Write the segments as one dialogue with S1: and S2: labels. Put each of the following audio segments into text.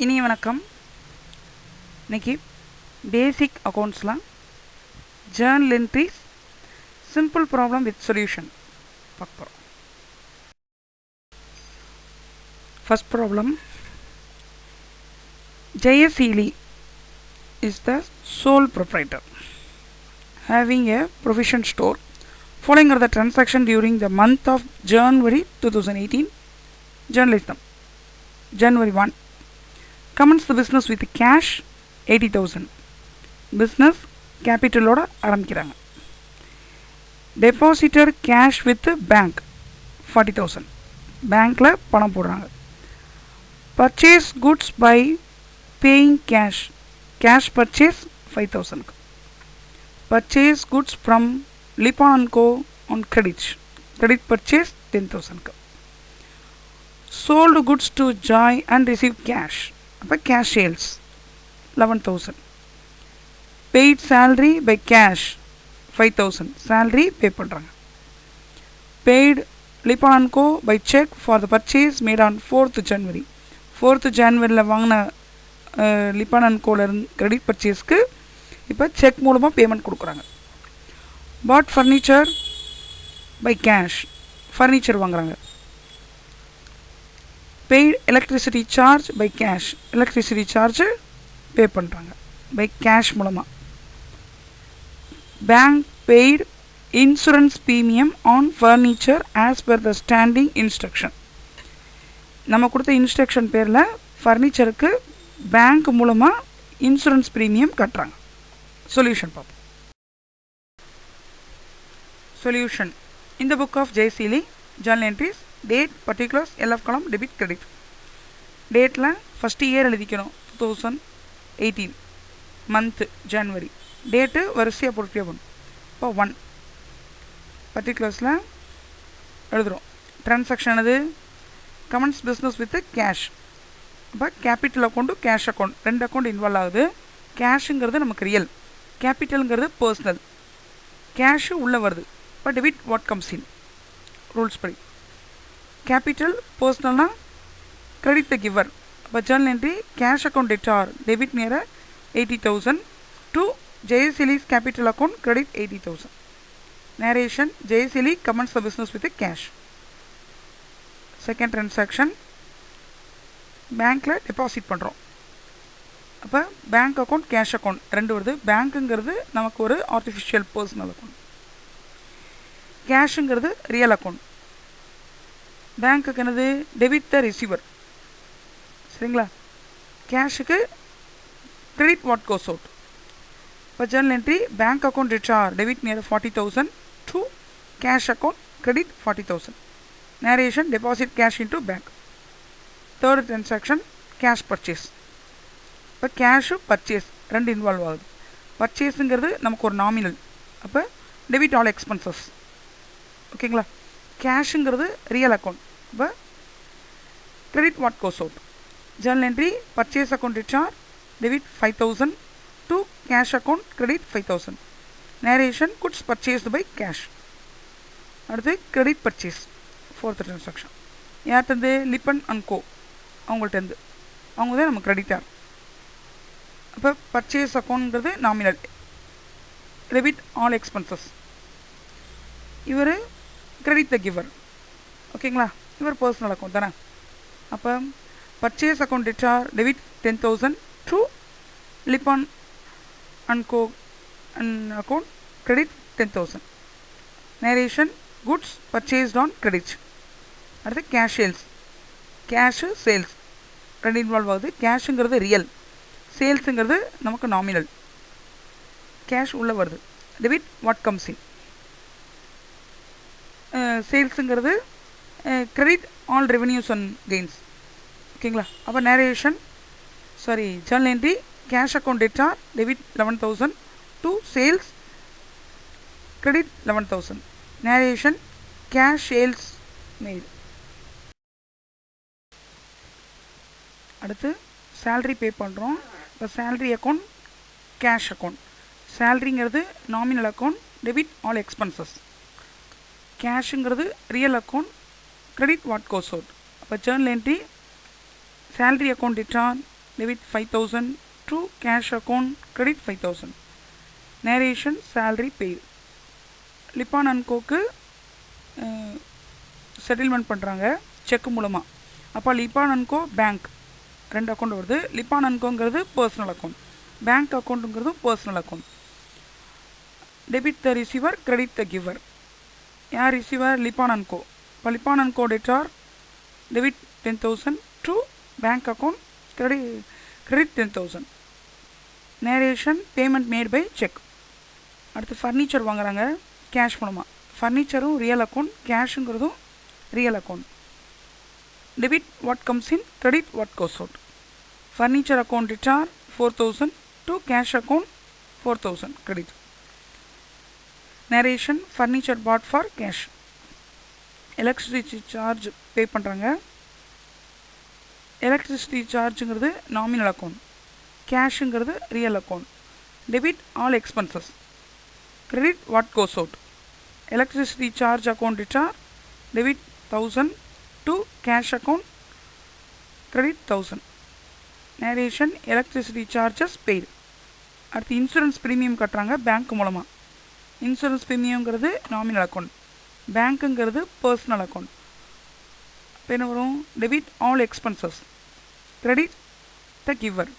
S1: இனிய வணக்கம். இன்னைக்கு பேசிக் அக்கௌண்ட்ஸ்லாம் journal entries simple problem with solution பார்க்க போகிறோம். First problem, J.S. Ely is the sole proprietor having a provision store. Following are the transaction during the month of January 2018. Journalism. January 1. Commence the business with cash 80,000. Business capital ஓட ஆரம்பிக்கிறாங்க. Deposited cash with bank 40,000. பேங்க்ல பணம் போடுறாங்க. Purchase goods by paying cash. Cash purchase 5,000. Purchase goods from Lipan & Co on credit. Credit purchase 10,000. Sold goods to Joy and received cash. அப்போ cash sales 11,000. Paid salary by cash 5,000. Salary pay பண்ணுறாங்க. Paid Lipan & Co by check for the purchase made on 4th January. 4th January வாங்கின Lipan & Co credit purchaseக்கு இப்போ check மூலமாக payment கொடுக்குறாங்க. Bought furniture by cash. Furniture வாங்குறாங்க. Paid electricity charge by cash. Electricity charge பே பண்ணுறாங்க by cash மூலமாக. Bank paid insurance premium on furniture as per the standing instruction. நம்ம கொடுத்த instruction பேரில் ஃபர்னிச்சருக்கு bank மூலமாக இன்சூரன்ஸ் ப்ரீமியம் கட்டுறாங்க. சொல்யூஷன் பார்ப்போம். Solution. In the book of J.S. Ely, journal entries, date, particulars, LF column, debit, credit. டேட்டில் first year எழுதிக்கணும் 2018, month ஜனவரி, date வரிசையாக போட்டுட்டே போகணும். இப்போ 1 பர்டிகுலர்ஸில் எழுதுகிறோம். ட்ரான்சாக்ஷன் அது கமன்ஸ் பிஸ்னஸ் வித் கேஷ். இப்போ கேபிட்டல் அக்கௌண்ட்டு கேஷ் அக்கௌண்ட் ரெண்டு அக்கௌண்ட் இன்வால்வ் ஆகுது. கேஷுங்கிறது நமக்கு ரியல், கேபிட்டலுங்கிறது பர்சனல். கேஷு உள்ளே வருது. இப்போ debit what comes in rules படி. கேபிட்டல் பர்சனல்னால் கிரெடிட் த கிவர். இப்போ journal entry cash account debtor debit near 80,000 to J.S. Ely's capital account credit 80,000. Narration, J.S. Ely commence the business with a cash. Second transaction, பேங்க்கில் deposit பண்ணுறோம். அப்போ bank account cash account ரெண்டு வருது. பேங்க்குங்கிறது நமக்கு ஒரு artificial personal account, கேஷுங்கிறது real account. பேங்க்குக்கு என்னது டெபிட் த ரிசீவர், சரிங்களா. கேஷுக்கு கிரெடிட் வாட் கோஸ் அவுட். இப்போ ஜர்னல் என்ட்ரி பேங்க் அக்கௌண்ட் ரிச்சார் debit near 40,000 to cash account credit 40,000. Narration deposit cash into bank. Third transaction cash purchase. இப்போ cash purchase ரெண்டு involve ஆகுது. பர்ச்சேஸுங்கிறது நமக்கு ஒரு நாமினல். அப்போ டெபிட் ஆல் எக்ஸ்பென்சஸ், ஓகேங்களா. கேஷுங்கிறது ரியல் அக்கௌண்ட். இப்போ credit what goes out. Journal entry purchase account ரிச்சார் debit 5,000 to cash account credit 5,000. Narration goods purchased by cash. அடுத்து கிரெடிட் பர்ச்சேஸ் ஃபோர்த் ட்ரான்சாக்ஷன். யார்கிட்டருந்து லிப்பன் அண்ட் கோ அவங்கள்ட்டேருந்து, அவங்க தான் நம்ம கிரெடிட்டார். அப்போ பர்ச்சேஸ் அக்கௌண்ட்ங்கிறது நாமினல், டெபிட் ஆல் எக்ஸ்பென்சஸ். இவர் கிரெடிட் த கிவர், ஓகேங்களா. இவர் பர்சனல் அக்கௌண்ட் தானே. அப்போ purchase account debtor debit 10,000 to Lippan and co and account credit 10,000. Narration goods purchased on credit. அடுத்து கேஷ் சேல்ஸ். கேஷு சேல்ஸ் ரெண்டு involve ஆகுது. கேஷுங்கிறது ரியல், சேல்ஸுங்கிறது நமக்கு நாமினல். கேஷ் உள்ளே வருது. Debit what comes in. சேல்ஸுங்கிறது credit all revenues and gains, ஓகேங்களா. அப்போ narration journal entry cash account debtor debit 11,000 to sales credit 11,000. Narration cash sales made. அடுத்து சேல்ரி பே பண்ணுறோம். இப்போ சேல்ரி அக்கௌண்ட் கேஷ் அக்கௌண்ட். சேல்ரிங்கிறது nominal account, debit all expenses. கேஷுங்கிறது real account, credit what goes out. அப்போ journal entry salary account return debit 5000 to cash account credit 5000. Narration salary paid. Lippan and கோக்கு settlement பண்ணுறாங்க cheque மூலமாக. அப்போ Lippan and co bank ரெண்டு account வருது. Lippan and கோங்கிறது personal account, bank அக்கௌண்ட்டுங்கிறதும் personal account. Debit the receiver, credit the giver. யார் receiver? Lippan and co. இப்போ Lippan and co debtor debit 10,000 to bank account credit 10,000. Narration payment made by cheque. அடுத்து furniture வாங்குறாங்க cash மூலமாக. ஃபர்னிச்சரும் real account, கேஷுங்கிறதும் real account. Debit what comes in, credit what goes out. Furniture account debtor 4,000 to cash account 4,000 credit. Narration furniture bought for cash. Electricity charge pay பண்ணுறாங்க. Electricity சார்ஜுங்கிறது nominal account, கேஷுங்கிறது real account. Debit all expenses, credit what goes out. Electricity charge account debtor debit 1000 to cash account credit 1000. Narration electricity charges paid. அடுத்து insurance premium கட்டுறாங்க bank மூலமாக. Insurance ப்ரீமியம்ங்கிறது nominal account, பேங்க்குங்கிறது personal account. இப்போ என்ன வரும்? Debit all expenses, credit the giver.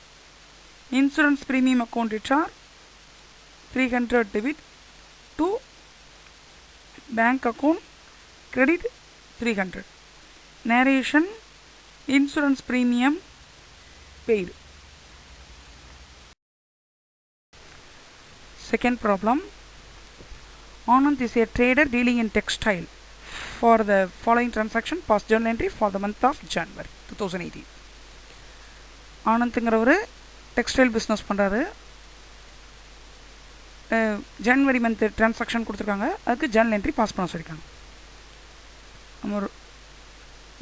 S1: Insurance premium account debtor 300 debit to bank account credit 300. Narration insurance premium paid. Second problem. Anand is a trader dealing in textile. For the following transaction, pass journal entry for the month of January 2018. ஆனந்த்ங்கிறவர் textile business பண்ணுறாரு. January month transaction கொடுத்துருக்காங்க, அதுக்கு journal entry pass பண்ண சொல்லியிருக்காங்க. நம்ம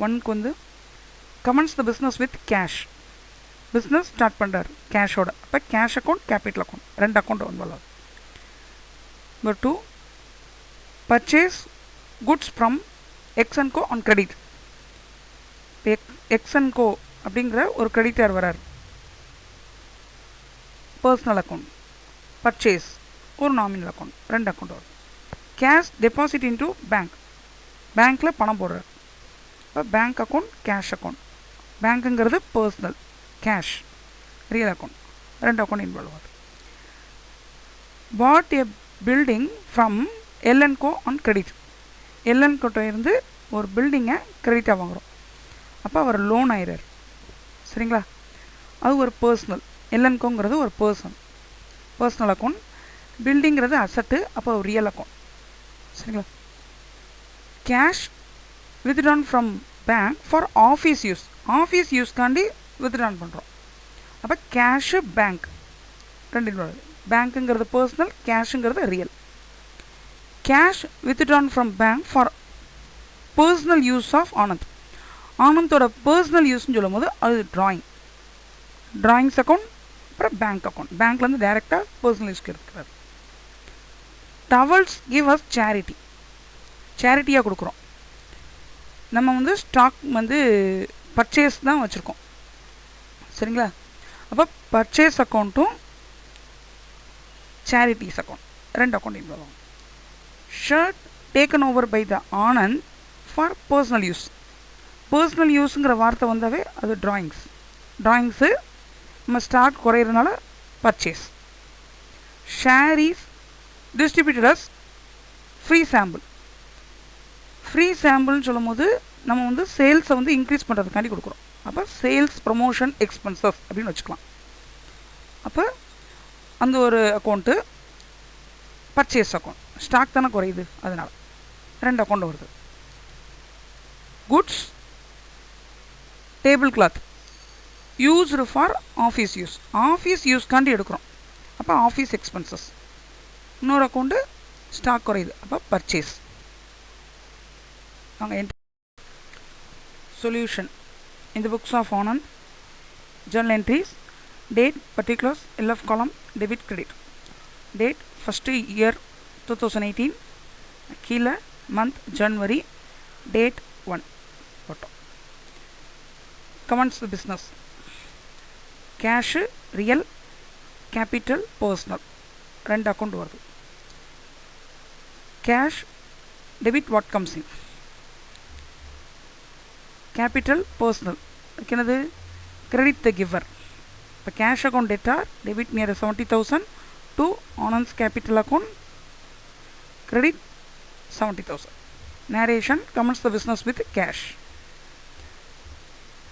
S1: 1க்கு வந்து commences the business with cash. Business start பண்ணுறாரு கேஷோட. அப்போ கேஷ் அக்கௌண்ட், கேபிட்டல் அக்கௌண்ட், ரெண்டு அக்கௌண்ட் இன்வால்வ் ஆகுது. Number 2, purchase goods from X and co on credit. X and co அப்படிங்கிற ஒரு கிரெடிட்டர் வரார். பர்சனல் அக்கௌண்ட், பர்ச்சேஸ் ஒரு நாமினல் அக்கௌண்ட், ரெண்டு அக்கௌண்ட் வரும். கேஷ் டெபாசிட் இன்டு பேங்க், பேங்க்கில் பணம் போடுறார். இப்போ பேங்க் அக்கௌண்ட், கேஷ் அக்கௌண்ட். பேங்க்குங்கிறது பர்சனல், கேஷ் ரியல் அக்கௌண்ட், ரெண்டு அக்கௌண்ட் இன்வால்வ் ஆகுது. பாட் எ building from L and co on credit. எல்என்கோட்ட இருந்து ஒரு பில்டிங்கை கிரெடிட்டாக வாங்குகிறோம். அப்போ அவர் லோன் ஆயிடுறார். சரிங்களா? அது ஒரு பர்சனல். எல்என்கோங்கிறது ஒரு பர்சனல் அக்கௌண்ட். பில்டிங்கிறது அசட்டு, அப்போ ஒரு ரியல் அக்கௌண்ட். சரிங்களா? Cash withdrawn from bank for office use. Office யூஸ்க்காண்டி வித்ட்ரான் பண்ணுறோம். அப்போ கேஷு பேங்க் ரெண்டு வருது. பேங்க்குங்கிறது பர்சனல், கேஷுங்கிறது real. Cash withdrawn from bank for personal use of Anand. ஆனந்தோட பர்சனல் யூஸ்ன்னு சொல்லும் போது அது ட்ராயிங்ஸ் அக்கௌண்ட், அப்புறம் பேங்க் அக்கௌண்ட். பேங்க்லேருந்து டைரெக்டாக பர்சனல் யூஸ்க்கு இருக்கிறார். Towels give as charity. சேரிட்டியாக கொடுக்குறோம். நம்ம வந்து ஸ்டாக் வந்து பர்ச்சேஸ் தான் வச்சுருக்கோம். சரிங்களா? அப்போ பர்ச்சேஸ் அக்கௌண்ட்டும் சேரிட்டிஸ் அக்கௌண்ட் ரெண்டு அக்கௌண்ட் இன்வால்வ் ஆகும். Shirt taken over by the Anand for personal use. Personal யூஸுங்கிற வார்த்தை வந்தாவே அது ட்ராயிங்ஸு நம்ம ஸ்டாக் குறையிறதுனால purchase. Share is distributed as free sample. Free சாம்பிள்னு சொல்லும் போது நம்ம வந்து சேல்ஸை வந்து இன்க்ரீஸ் பண்ணுறதுக்காண்டி கொடுக்குறோம். அப்போ சேல்ஸ் ப்ரொமோஷன் எக்ஸ்பென்சஸ் அப்படின்னு வச்சுக்கலாம். அப்போ அந்த ஒரு அக்கௌண்ட்டு பர்ச்சேஸ் அக்கௌண்ட். ஸ்டாக் தானே குறையுது, அதனால் ரெண்டு அக்கௌண்ட் வருது. Goods table cloth used for office use. Office யூஸ்க்காண்டி எடுக்கிறோம். அப்போ ஆஃபீஸ் எக்ஸ்பென்சஸ். இன்னொரு அக்கௌண்ட்டு ஸ்டாக் குறையுது, அப்போ பர்ச்சேஸ். நாங்கள் solution in the books of Anand, journal entries, date, particulars, LF column, debit, credit. Date, first year 2018, கீழே month January, date 1. Comments the business. Cash real, capital, personal, ரெண்டு account வருது. Cash debit what comes in, capital personal என்னது credit the giver. இப்போ cash account debtor debit near 70,000 to Anand's capital account, credit 70,000. Narration commence the business with cash.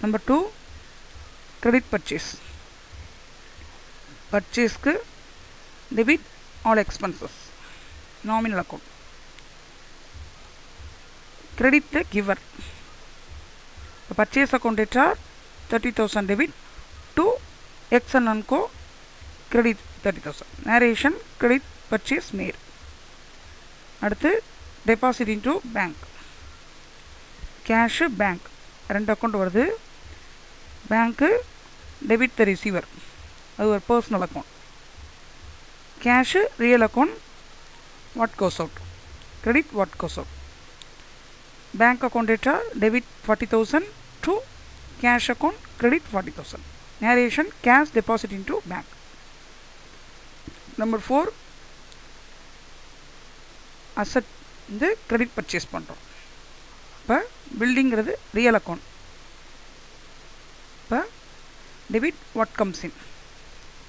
S1: Number 2, credit purchase. Purchase ku debit all expenses, nominal account. Credit the giver. The purchase account debtor 30,000 debit to X and Co, credit 30,000. Narration credit purchase made. அடுத்து deposit into bank. Cash bank ரெண்டு account வருது. பேங்க்கு debit the receiver, அது ஒரு personal account. Cash real account, what goes out, credit what goes out. Bank account data debit 40,000 to cash account, credit 40,000. Narration cash deposit into bank. Number 4, asset வந்து credit purchase பண்ணுறோம். இப்போ பில்டிங்கிறது real account. இப்போ debit what comes in,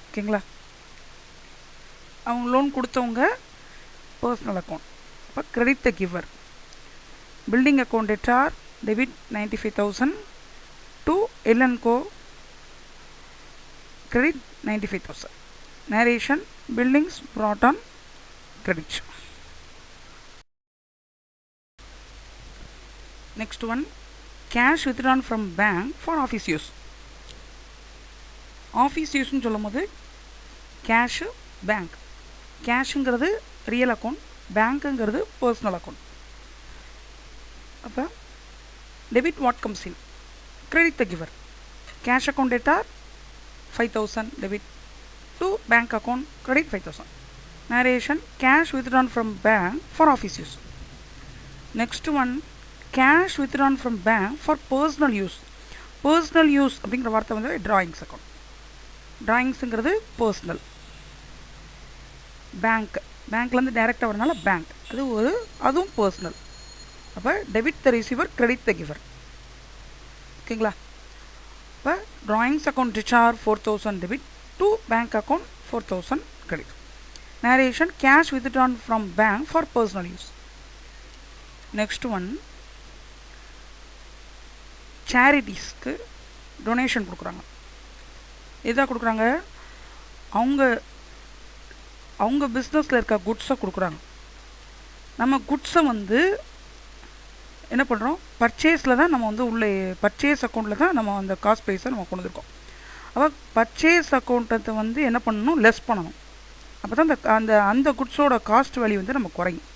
S1: ஓகேங்களா. அவங்க loan கொடுத்தவங்க personal account. இப்போ credit the giver. Building account debtor debit 95,000 to L&Co, credit 95,000. Narration buildings brought on credit. Next one, cash withdrawn from bank for office use. Office use னு சொல்லும்போது cash bank. கேஷுங்கிறது real account, பேங்க்குங்கிறது personal account. அப்போ debit what comes in, credit the giver. Cash account debtor 5,000 debit to bank account, credit 5,000. Narration cash withdrawn from bank for office use. Next one, cash withdrawn from bank for personal use. Personal use அப்படிங்கிற வார்த்தை வந்து drawings account. drawings-ங்கிறது personal. Bank, பேங்க்லேருந்து டைரெக்டாக வரனால bank, அதுவும் personal. அப்போ debit the receiver, credit the giver, ஓகேங்களா. இப்போ drawings account discharge 4,000 debit to bank account 4,000 credit. Narration cash withdrawn from bank for personal use. Next one, charities-க்கு டொனேஷன் கொடுக்குறாங்க. எதாக கொடுக்குறாங்க, அவங்க பிஸ்னஸில் இருக்க குட்ஸை கொடுக்குறாங்க. நம்ம குட்ஸை வந்து என்ன பண்ணுறோம், பர்ச்சேஸில் தான் நம்ம வந்து உள்ளே பர்ச்சேஸ் அக்கௌண்ட்டில் தான் நம்ம அந்த காஸ்ட் ப்ரைஸை நம்ம கொண்டு வந்துருக்கோம். அப்போ பர்ச்சேஸ் அக்கௌண்ட்டை வந்து என்ன பண்ணணும், லெஸ் பண்ணணும். அப்போ தான் அந்த குட்ஸோட காஸ்ட் வேல்யூ வந்து நம்ம குறையும்.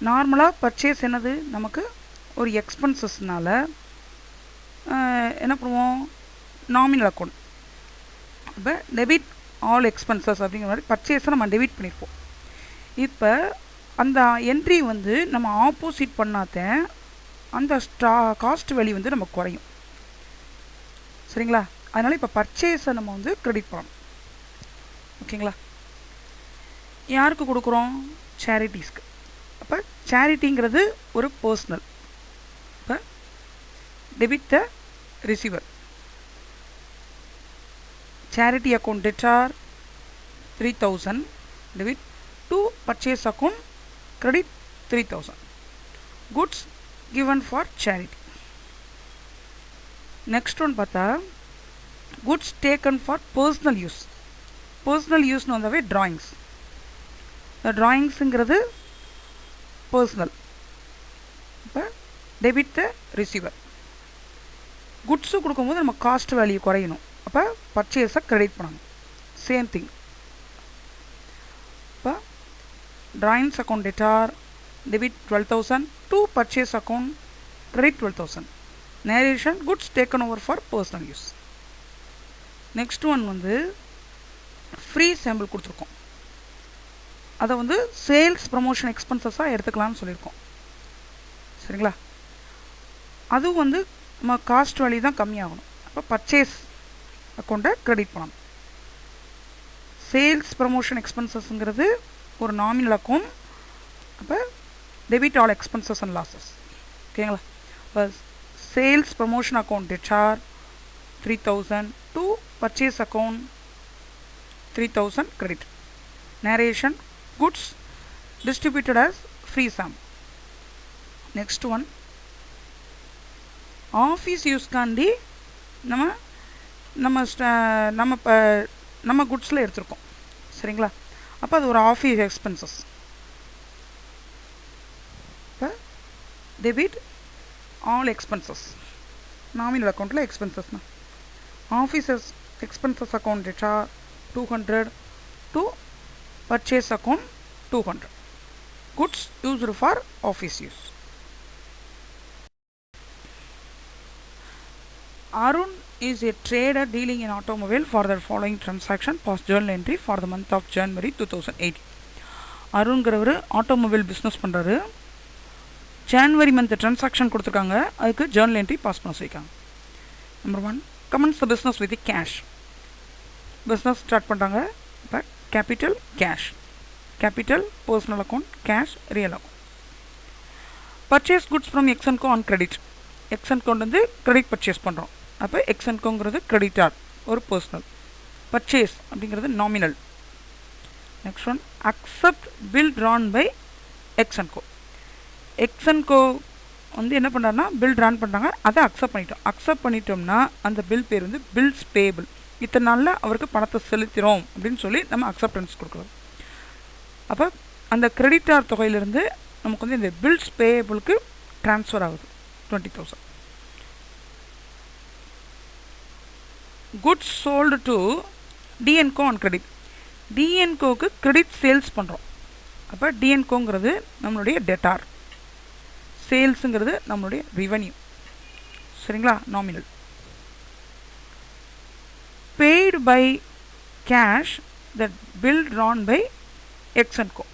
S1: நார்மலாக பர்ச்சேஸ் என்னது, நமக்கு ஒரு எக்ஸ்பென்சஸ்னால என்ன பண்ணுவோம், நாமினல் அக்கௌண்ட். இப்போ டெபிட் ஆல் எக்ஸ்பென்சஸ் அப்படிங்கிற மாதிரி பர்ச்சேஸை நம்ம டெபிட் பண்ணியிருப்போம். இப்போ அந்த என்ட்ரி வந்து நம்ம ஆப்போசிட் பண்ணாதான் அந்த காஸ்ட் வேல்யூ வந்து நம்ம குறையும், சரிங்களா. அதனால் இப்போ பர்ச்சேஸை நம்ம வந்து கிரெடிட் பண்ணணும், ஓகேங்களா. யாருக்கு கொடுக்குறோம், சேரிட்டிஸ்க்கு. அப்போ சேரிட்டிங்கிறது ஒரு பர்சனல். இப்போ debit the receiver. Charity account debtor 3,000 debit to purchase account, credit 3,000. goods given for charity. Next one பார்த்தா goods taken for personal use. personal use னு வந்தாவே drawings. the drawings-ங்கிறது personal. இப்போ debit the receiver. goods கொடுக்கும்போது நம்ம cost value குறையணும். அப்போ பர்ச்சேஸை credit பண்ணணும், சேம் திங். இப்போ drawings account debtor debit 12,000 to purchase account, credit 12,000. Narration goods taken over for personal use. Next one வந்து ஃப்ரீ சாம்பிள் கொடுத்துருக்கோம். அதை வந்து சேல்ஸ் ப்ரமோஷன் எக்ஸ்பென்சஸாக எடுத்துக்கலாம்னு சொல்லியிருக்கோம், சரிங்களா. அதுவும் வந்து நம்ம காஸ்ட் வேல்யூ தான் கம்மியாகணும். அப்போ பர்ச்சேஸ் அக்கௌண்ட்டை கிரெடிட் பண்ணணும். சேல்ஸ் ப்ரமோஷன் எக்ஸ்பென்சஸ்ங்கிறது ஒரு நாமினல் அக்கௌண்ட். அப்போ debit all expenses and losses. ஓகேங்களா? இப்போ sales promotion account HR 3000 to purchase account 3000 credit. Narration goods distributed as free sam. Next one, office use காண்டி நம்ம குட்ஸில் எடுத்துருக்கோம். சரிங்களா? அப்போ அது ஒரு ஆஃபீஸ் எக்ஸ்பென்சஸ். இப்போ டெபிட் ஆல் எக்ஸ்பென்சஸ், நாமினல் அக்கௌண்ட்டில் எக்ஸ்பென்சஸ்னா offices expenses account HR 200 to purchase account 200. Goods used for office use. Arun is a trader dealing in automobile for the following transaction. Past journal entry for the month of January 2008. அருண்கிறவர் automobile business பண்ணுறாரு. January month transaction கொடுத்துருக்காங்க, அதுக்கு journal entry pass பண்ண சொல்லியிருக்காங்க. Number 1, commences the business with cash. Business start பண்ணுறாங்க. இப்போ capital cash, capital personal account, cash real account. Purchase goods from X and co on credit. X and co வந்து credit purchase பண்ணுறோம். அப்போ எக்ஸன்கோங்கிறது கிரெடிட்டார், ஒரு பர்சனல். பர்ச்சேஸ் அப்படிங்கிறது nominal. Next one, accept bill drawn by X and co. X and co வந்து என்ன பண்ணுறாருன்னா பில் ட்ரான் பண்ணுறாங்க, அதை அக்செப்ட் பண்ணிட்டோம். அக்செப்ட் பண்ணிட்டோம்னா அந்த பில் பேர் வந்து பில்ஸ் பேபிள். இத்தனை நாளில் அவருக்கு பணத்தை செலுத்திடும் அப்படின்னு சொல்லி நம்ம அக்செப்டன்ஸ் கொடுக்குறோம். அப்போ அந்த கிரெடிட்டார் தொகையிலிருந்து நமக்கு வந்து இந்த பில்ஸ் பேபிளுக்கு ட்ரான்ஸ்ஃபர் ஆகுது 20,000. Goods sold to T and co on credit. டிஎன்கோவுக்கு கிரெடிட் சேல்ஸ் பண்ணுறோம். அப்போ டிஎன்கோங்கிறது நம்மளுடைய டெட்டார், சேல்ஸுங்கிறது நம்மளுடைய ரெவென்யூ. சரிங்களா? Nominal. Paid by cash the bill drawn by X and co.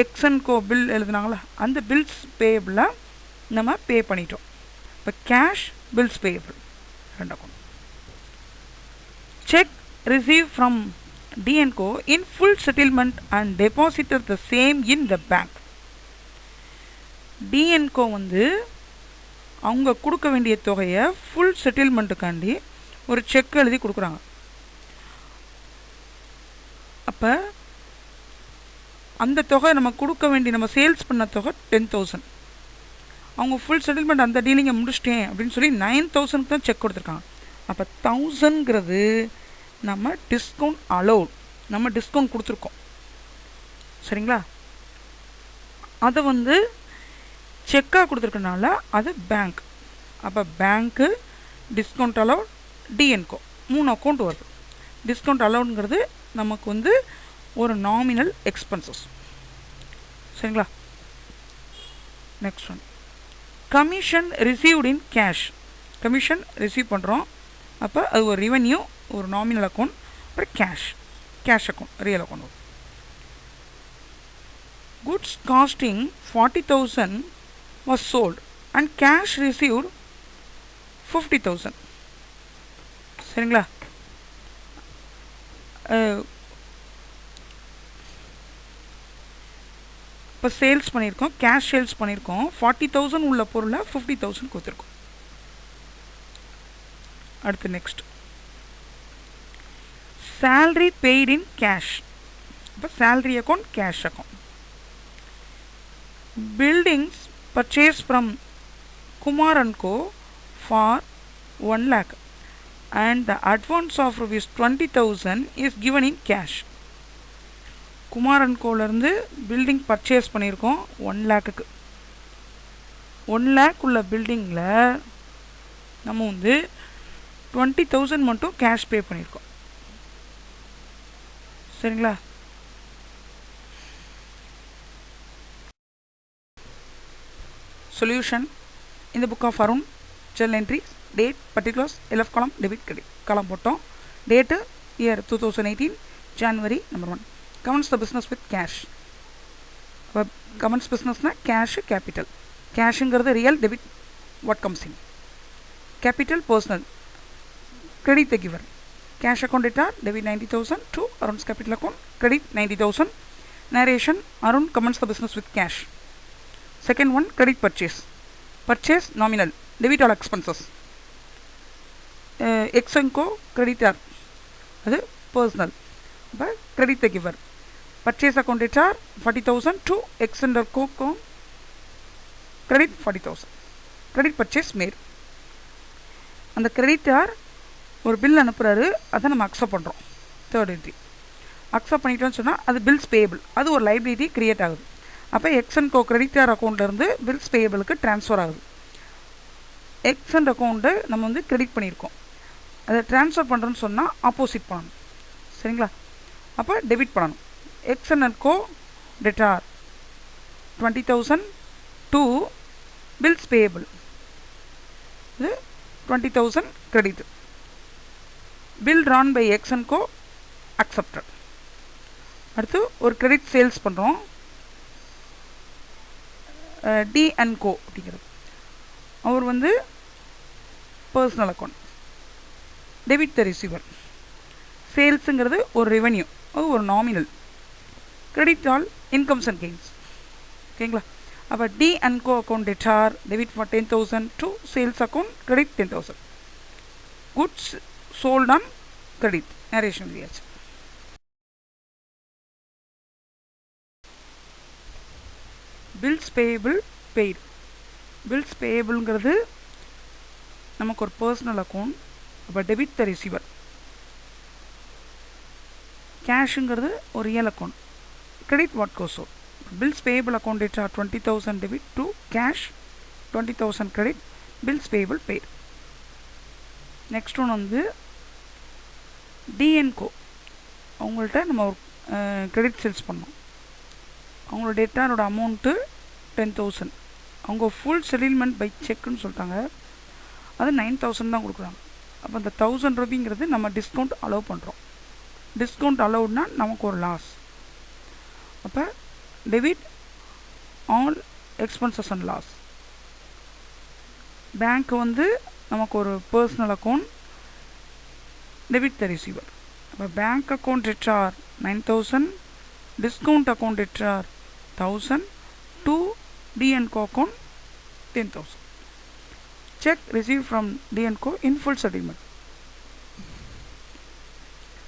S1: X and co bill எழுதுனாங்களா, அந்த பில்ஸ் பேபிளாக நம்ம பே பண்ணிட்டோம். இப்போ கேஷ், பில்ஸ் பேபிள், ரெண்டு account. Cheque receive from T and co in full settlement and deposited the same in the bank. T and co வந்து அவங்க கொடுக்க வேண்டிய தொகையை ஃபுல் செட்டில்மெண்ட்டுக்காண்டி ஒரு செக் எழுதி கொடுக்குறாங்க. அப்போ அந்த தொகை நம்ம கொடுக்க வேண்டிய, நம்ம சேல்ஸ் பண்ண தொகை 10,000. அவங்க ஃபுல் செட்டில்மெண்ட் அந்த டீலிங்கை முடிச்சிட்டேன் அப்படின்னு சொல்லி 9,000க்கு தான் செக் கொடுத்துருக்காங்க. அப்போ 1,000ங்கிறது நம்ம டிஸ்கவுண்ட் அலோட், நம்ம டிஸ்கவுண்ட் கொடுத்துருக்கோம். சரிங்களா? அதை வந்து செக்காக கொடுத்துருக்கனால அது பேங்க். அப்போ பேங்க்கு, டிஸ்கவுண்ட் அலோட், டிஎன்கோ, 3 அக்கௌண்ட் வருது. டிஸ்கவுண்ட் அலோடுங்கிறது நமக்கு வந்து ஒரு நாமினல் எக்ஸ்பென்சஸ். சரிங்களா? Next one, commission received in cash. Commission receive பண்ணுறோம். அப்போ அது ஒரு ரெவென்யூ, ஒரு நாமினல் அக்கௌண்ட். அப்புறம் cash, cash account, real account. Goods costing 40,000 was sold and cash received 50,000. சரிங்களா? இப்போ சேல்ஸ் பண்ணியிருக்கோம், கேஷ் சேல்ஸ் பண்ணியிருக்கோம். 40,000 உள்ள பொருளை 50,000 கொடுத்துருக்கோம். அடுத்து next, salary paid in cash. இப்போ salary account, cash account. Buildings purchased from Kumar and Co for 1 lakh and the advance of rupees 20,000 is given in cash. Kumar and கோலேருந்து பில்டிங் பர்ச்சேஸ் பண்ணியிருக்கோம் 1 lakhக்கு. 1 lakh உள்ள பில்டிங்கில் நம்ம வந்து 20,000 மட்டும் கேஷ் பே பண்ணியிருக்கோம். சரிங்களா? Solution in the book of Arun, journal entries, date, particulars, LF column, debit, credit column போட்டோம். Date year 2018 January. Number 1, commence the business with cash. Commence business na cash, capital. Cashங்கிறது real, debit what comes in. Capital, personal, credit the giver. cash account debtor, debit 90,000 to Arun's capital account, credit 90,000. Narration, Arun commenced the business with cash. Second one, credit purchase. Purchase nominal, debit all expenses. X and Co creditor, that is personal, but credit the giver. Purchase account debtor 40,000 to X and Co account, credit 40,000. Credit purchase made. And the creditor ஒரு bill அனுப்புறாரு, அதை நம்ம accept பண்ணுறோம். Third entry accept பண்ணிட்டோன்னு சொன்னால் அது bills payable, அது ஒரு liability create ஆகுது. அப்போ எக்ஸ் அண்ட் கோ கிரெடிட்டார் அக்கௌண்ட்லேருந்து பில்ஸ் பேயபிளுக்கு ட்ரான்ஸ்ஃபர் ஆகுது. எக்ஸ் அண்ட் அக்கௌண்ட்டு நம்ம வந்து கிரெடிட் பண்ணியிருக்கோம், அதை ட்ரான்ஸ்ஃபர் பண்ணுறோன்னு சொன்னால் ஆப்போசிட் பண்ணணும். சரிங்களா? அப்போ டெபிட் பண்ணணும். X and co debtor 20,000 to bills payable, இது 20,000 credit. Bill drawn by X and co accepted. அடுத்து ஒரு கிரெடிட் சேல்ஸ் பண்ணுறோம், டி அண்ட் கோ அப்படிங்கிறது. அவர் வந்து personal account, debit the receiver. சேல்ஸுங்கிறது ஒரு ரெவென்யூ, அது ஒரு nominal. Credit all incomes and gains. ஓகேங்களா? அப்போ T and co account debtor debit for 10,000 to sales account, credit 10,000. Goods sold on credit. Narration எழுதியாச்சு. bills payable paid. bills payableங்கிறது நமக்கு ஒரு personal account. அப்போ டெபிட் த ரிசீவர். கேஷுங்கிறது ஒரு real account, credit what goes out. bills payable account data 20,000 debit to cash, 20,000 credit, bills payable paid. Next ஒன்று வந்து டிஎன்கோ, அவங்கள்ட்ட நம்ம ஒரு கிரெடிட் சேல்ஸ் பண்ணோம். அவங்களோட டேட்டானோட அமௌண்ட்டு 10,000. அவங்க ஃபுல் செட்டில்மெண்ட் பை செக்குன்னு சொல்லிட்டாங்க, அது 9,000 தான் கொடுக்குறாங்க. அப்போ அந்த 1,000 ரூபாய்ங்கிறது நம்ம டிஸ்கவுண்ட் அலோவ் பண்ணுறோம். டிஸ்கவுண்ட் அலோவ்னா நமக்கு ஒரு லாஸ். அப்போ debit all expenses and loss. Bank வந்து நமக்கு ஒரு personal account, debit the receiver. அப்போ bank account debtor 9,000, discount account debtor 1,000 to T and co account 10,000. Cheque receive from T and co in full settlement.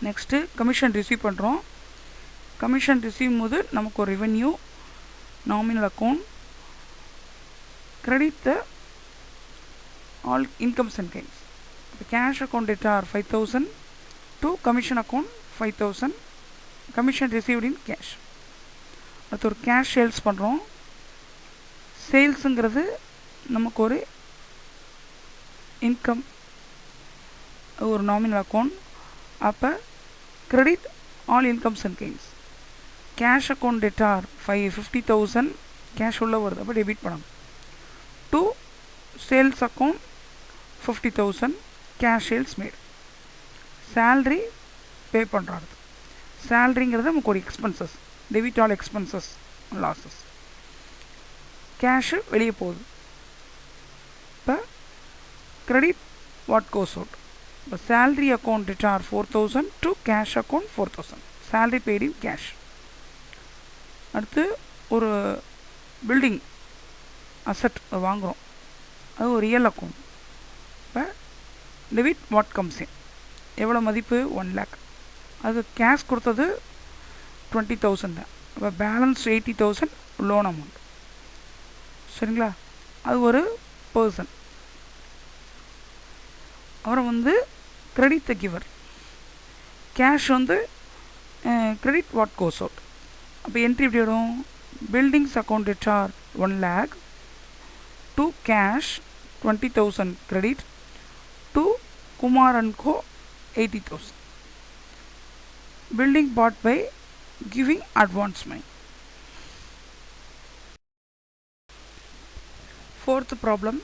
S1: Next commission receive பண்ணுறோம். Commission receive போது நமக்கு ஒரு revenue, nominal account, credit the all incomes and gains. The cash account data are 5,000 to commission account 5,000, commission received in cash. அது ஒரு cash sales பண்ணுறோம். சேல்ஸுங்கிறது நமக்கு ஒரு income, ஒரு நாமினல் அக்கௌண்ட். அப்போ credit all incomes and gains. Cash account debtor 50,000 cash உள்ள வருது, அப்போ டெபிட் பண்ணணும். To sales account 50,000 cash sales made. Salary pay பண்ணுறாரு. சேல்ரிங்கிறது நமக்கு ஒரு expenses, debit all expenses losses. Cash வெளியே போகுது. இப்போ கிரெடிட் வாட் கோஸ் அவுட். இப்போ salary account debtor 4,000 to cash account 4,000. Salary paid in cash. அடுத்து ஒரு பில்டிங் அசட் வாங்குகிறோம், அது ஒரு ரியல் அக்கௌண்ட். இப்போ டெபிட் வாட் கம்ஸ் இன், எவ்வளோ மதிப்பு 1 lakh, அது கேஷ் கொடுத்தது 20,000 தான். இப்போ பேலன்ஸ் 80,000 லோன் அமௌண்ட். சரிங்களா? அது ஒரு பர்சன். அப்புறம் வந்து கிரெடிட் த கிவர். கேஷ் வந்து கிரெடிட் வாட் கோஸ் அவுட். அப்போ என்ட்ரி எப்படி வரும்? Buildings account debtor 1 lakh to cash 20,000 credit to Kumar and Co 80,000. Building bought by giving advance money. Fourth problem.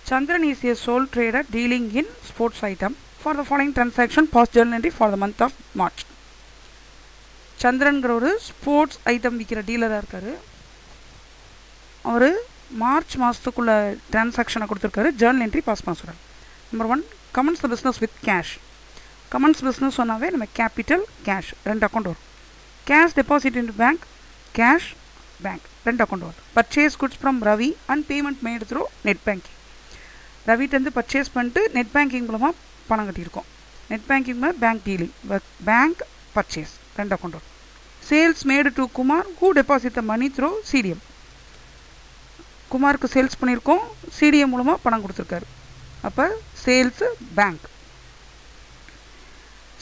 S1: Chandran is a sole trader dealing in sports item. For the following transaction, past journal entry for the month of March. சந்திரன்கிற ஒரு sports item விற்கிற டீலராக இருக்கார். அவர் March மாதத்துக்குள்ள டிரான்சாக்ஷனை கொடுத்துருக்காரு. Journal entry pass பண்ண சொல்கிறார். Number 1, commences the business with cash. Commence business சொன்னாவே நம்ம capital cash ரெண்டு அக்கௌண்ட் வரும். Cash deposit in bank, cash bank ரெண்டு அக்கௌண்ட் வரும். Purchase goods from Ravi and payment made through net banking. ரவிட்டேருந்து பர்ச்சேஸ் பண்ணிட்டு நெட் பேங்கிங் மூலமாக பணம் கட்டியிருக்கோம். Net banking bank dealing, bank purchase ரெண்டு அக்கௌண்ட் வரும். Sales made to Kumar who deposit the money through CDM. குமாருக்கு சேல்ஸ் பண்ணியிருக்கோம், சிடிஎம் மூலமாக பணம் கொடுத்துருக்காரு. அப்போ sales bank.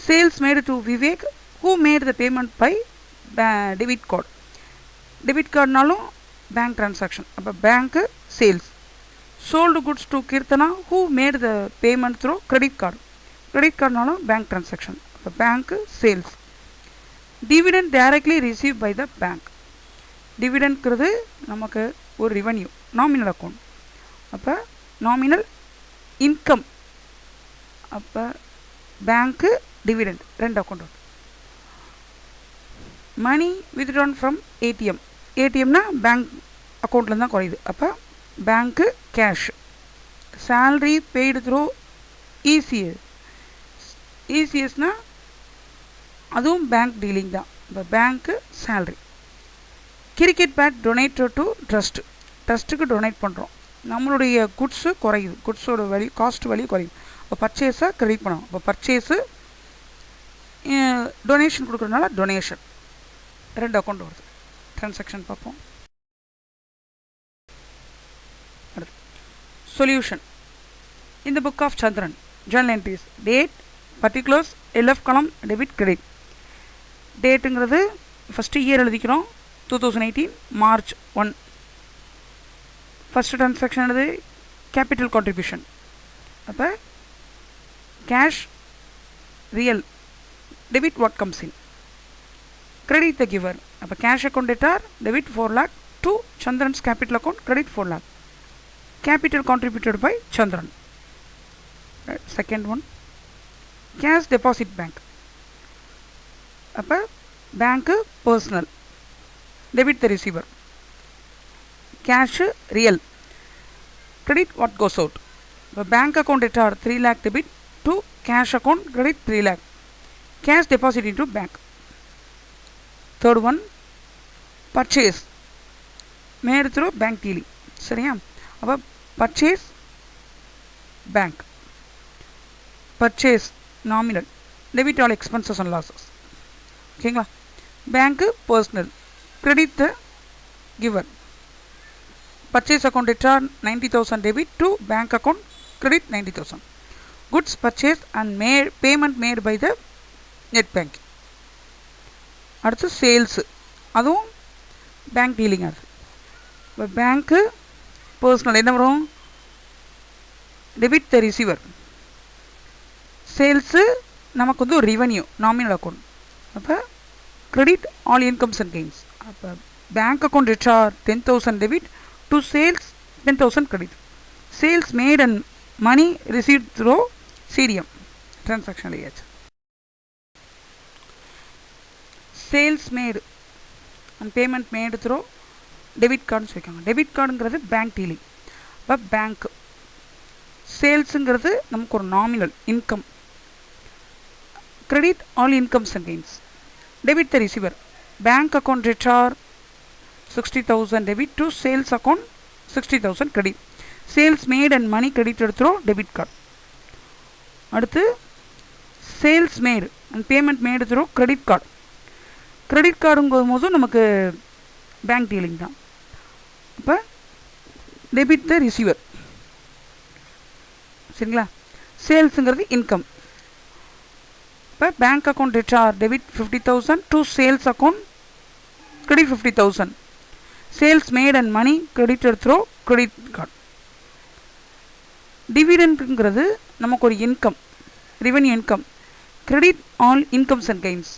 S1: Sales made to Vivek who made the payment by debit card. Debit கார்டுனாலும் bank transaction, அப்போ bank sales. Sold goods to Keerthana who made the payment through credit card. Credit கார்டுனாலும் bank transaction, அப்போ bank sales. Dividend directly receive by the bank. டிவிடெண்ட்ங்கிறது நமக்கு ஒரு revenue, nominal account. அப்போ nominal income, அப்போ bank dividend ரெண்டு account வரும். Money withdrawn from ATM. ஏடிஎம்னா பேங்க் அக்கௌண்ட்டில் தான் குறையுது, அப்போ bank cash. Salary paid through ECS. இசிஎஸ்னால் அதுவும் பேங்க் டீலிங் தான், இப்போ bank salary. Cricket bat donated to trust. ட்ரஸ்ட்டுக்கு டொனேட் பண்ணுறோம், நம்மளுடைய குட்ஸு குறையுது, குட்ஸோட வேல்யூ காஸ்ட் வேல்யூ குறையுது. இப்போ பர்ச்சேஸை கிரெடிட் பண்ணணும். இப்போ பர்ச்சேஸு டொனேஷன் கொடுக்குறதுனால டொனேஷன் ரெண்டு அக்கௌண்ட் வருது. ட்ரான்சாக்ஷன் பார்ப்போம். அடுத்து சொல்யூஷன். இந்த book of Chandran journal entries. Date, particulars, LF column, debit, credit. டேட்டுங்கிறது ஃபஸ்ட்டு இயர் எழுதிக்கிறோம், 2018 மார்ச் 1. ஃபஸ்ட்டு ட்ரான்சாக்ஷன் என்னது? Capital contribution. அப்போ cash real, debit what comes in, credit the giver. அப்போ cash account debtor, debit 4 lakh to Chandran's capital account, credit 4 lakh. Capital contributed by Chandran. Second one, cash deposit bank. அப்போ bank personal, debit the receiver. Cash real, credit what goes out. இப்போ bank account debtor 3 lakh debit to cash account, credit 3 lakh. Cash deposit into bank. Third one, purchase made through bank dealing. சரியா? அப்போ purchase bank, purchase nominal, debit all expenses and losses. ஓகேங்களா? Bank personal, credit the giver. Purchase account debtor 90,000 debit to bank account, credit 90,000. Goods purchase and payment made by the net bank. அடுத்து sales, அதுவும் bank dealing. அது இப்போ பேங்க்கு personal என்ன வரும்? Debit the receiver. Sales நமக்கு வந்து ஒரு ரெவன்யூ, நாமினல் அக்கௌண்ட். அப்போ credit all incomes and gains. அப்போ bank account debtor 10,000 debit to sales 10,000 credit. Sales made and money received through CDM transaction எழுதியாச்சு. Sales made and payment made through debit கார்டுன்னு சொல்லியிருக்காங்க. Debit கார்டுங்கிறது bank dealing. இப்போ bank. சேல்ஸுங்கிறது நமக்கு ஒரு nominal income. Credit all incomes and gains. Debit the receiver. Bank account debtor 60,000 debit to sales account 60,000 credit. Sales made and money credited through debit card. அடுத்து sales made and payment made through credit card. Credit கார்டுங்கும் போதும் நமக்கு bank dealing தான். இப்போ debit the receiver. சரிங்களா? சேல்ஸுங்கிறது income. இப்போ bank account debtor debit 50,000 to sales account, credit 50,000. Sales made and money credited through credit card. டிவிடெண்ட்ங்கிறது நமக்கு ஒரு income, revenue income. Credit all incomes and gains.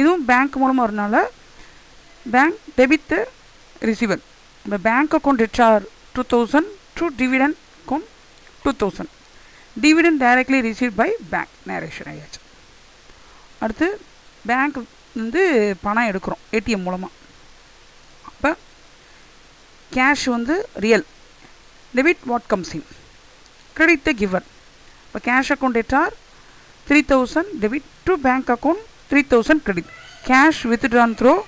S1: இதுவும் பேங்க் மூலமாக வரனால பேங்க் டெபிட் த ரிசீவர். இப்போ bank account debtor 2,000 to dividend account 2,000. Dividend directly receive by bank. Narration ஆகியாச்சு. அடுத்து bank வந்து பணம் எடுக்கிறோம் ஏடிஎம் மூலமாக. அப்போ கேஷ் வந்து real, debit what comes in, credit the giver. இப்போ cash account debtor 3000 debit to bank account, 3000 credit. Cash withdrawn through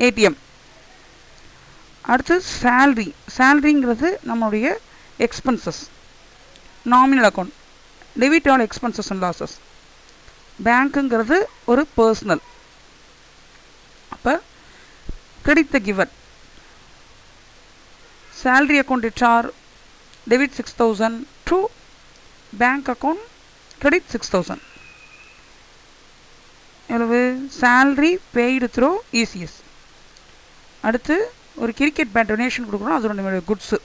S1: ATM. அடுத்து salary. Salaryங்கிறது நம்மளுடைய expenses. Nominal account. Debit all expenses and losses. பேங்க்குங்கிறது ஒரு personal. அப்போ credit the given. Salary account HR, debit 6000 to bank account, credit 6000. எவ்வளவு? salary paid through ECS. அடுத்து ஒரு cricket bat donation கொடுக்குறோம், அது நம்மளுடைய குட்ஸு.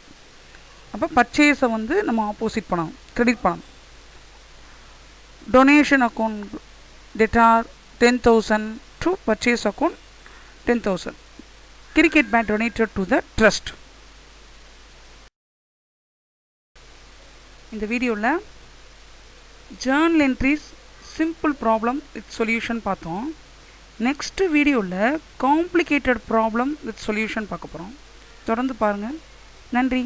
S1: அப்போ பர்ச்சேஸை வந்து நம்ம ஆப்போசிட் பண்ணணும், கிரெடிட் பண்ணணும். Donation account debtor 10,000 to purchase account 10,000. Cricket bat donated to the trust. இந்த வீடியோவில் journal entries simple problem with solution பார்த்தோம். நெக்ஸ்ட் வீடியோவில் காம்ப்ளிகேட்டட் ப்ராப்ளம் வித் சொல்யூஷன் பார்க்க போகிறோம். தொடர்ந்து பாருங்கள். நன்றி.